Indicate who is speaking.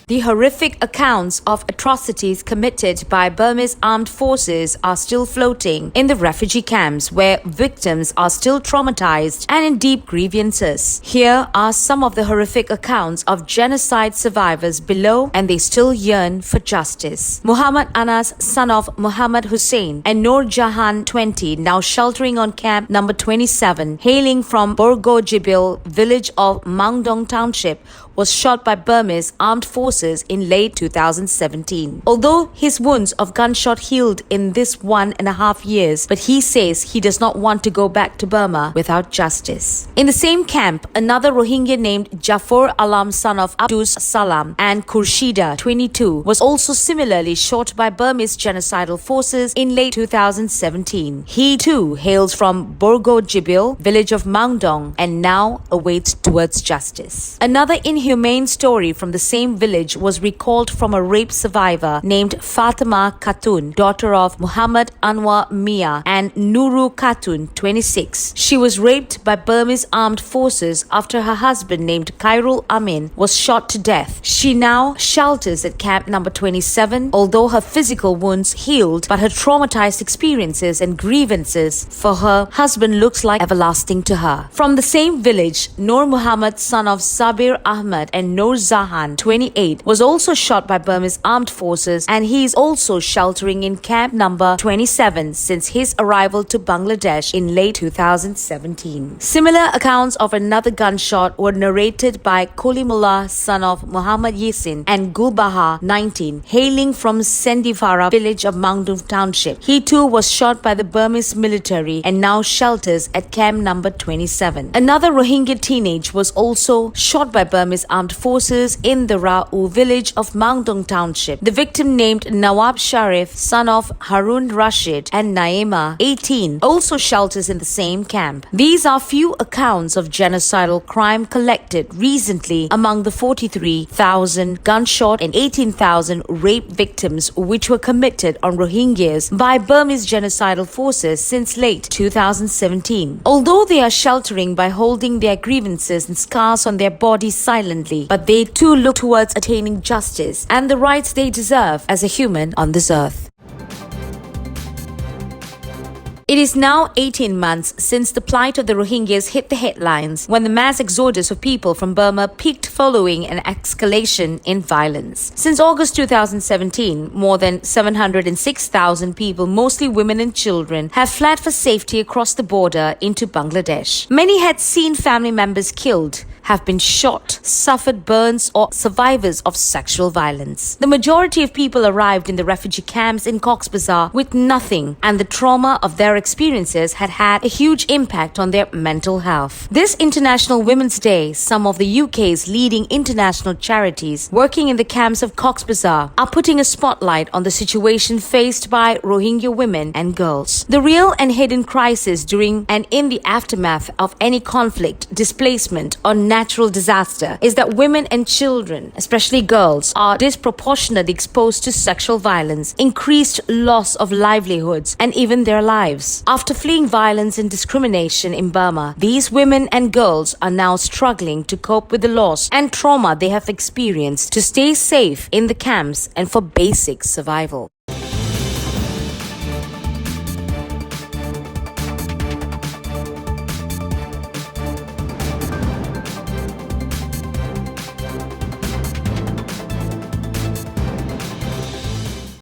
Speaker 1: The horrific accounts of atrocities committed by Burmese armed forces are still floating in the refugee camps, where victims are still traumatized and in deep grievances. Here are some of the horrific accounts of genocide survivors below, and they still yearn for justice. Muhammad Anas, son of Muhammad Hussein, and Noor Jahan, 20, now sheltering on camp number 27, hailing from Borgo Jibil village of Mangdong Township, was shot by Burmese armed forces in late 2017. Although his wounds of gunshot healed in this 1.5 years, but he says he does not want to go back to Burma without justice. In the same camp, another Rohingya named Jafar Alam, son of Abdus Salam, and Khurshida, 22, was also similarly shot by Burmese genocidal forces in late 2017. He too hails from Borgo Jibil, village of Mangdong, and now awaits towards justice. Another inhumane story from the same village was recalled from a rape survivor named Fatima Khatun, daughter of Muhammad Anwar Mia and Nuru Khatun, 26. She was raped by Burmese armed forces after her husband named Khairul Amin was shot to death. She now shelters at camp number 27, although her physical wounds healed, but her traumatized experiences and grievances for her husband looks like everlasting to her. From the same village, Noor Muhammad, son of Sabir Ahmad and Noor Zahan, 28, was also shot by Burmese armed forces, and he is also sheltering in camp number 27 since his arrival to Bangladesh in late 2017. Similar accounts of another gunshot were narrated by Kolimullah, son of Muhammad Yasin, and Gulbaha, 19, hailing from Sendivara village of Mangdong Township. He too was shot by the Burmese military and now shelters at camp number 27. Another Rohingya teenage was also shot by Burmese armed forces in the Ra'u village of Mangdong Township. The victim, named Nawab Sharif, son of Harun Rashid, and Naima, 18, also shelters in the same camp. These are few accounts of genocidal crime collected recently among the 43,000 gunshot and 18,000 rape victims which were committed on Rohingyas by Burmese genocidal forces since late 2017. Although they are sheltering by holding their grievances and scars on their bodies silently, but they too look towards attaining justice and the rights they deserve as a human on this earth. It is now 18 months since the plight of the Rohingyas hit the headlines, when the mass exodus of people from Burma peaked following an escalation in violence. Since August 2017, more than 706,000 people, mostly women and children, have fled for safety across the border into Bangladesh. Many had seen family members killed, have been shot, suffered burns, or survivors of sexual violence. The majority of people arrived in the refugee camps in Cox's Bazar with nothing, and the trauma of their experiences had had a huge impact on their mental health. This International Women's Day, some of the UK's leading international charities working in the camps of Cox's Bazar are putting a spotlight on the situation faced by Rohingya women and girls. The real and hidden crisis during and in the aftermath of any conflict, displacement, or natural disaster is that women and children, especially girls, are disproportionately exposed to sexual violence, increased loss of livelihoods, and even their lives. After fleeing violence and discrimination in Burma, these women and girls are now struggling to cope with the loss and trauma they have experienced, to stay safe in the camps and for basic survival.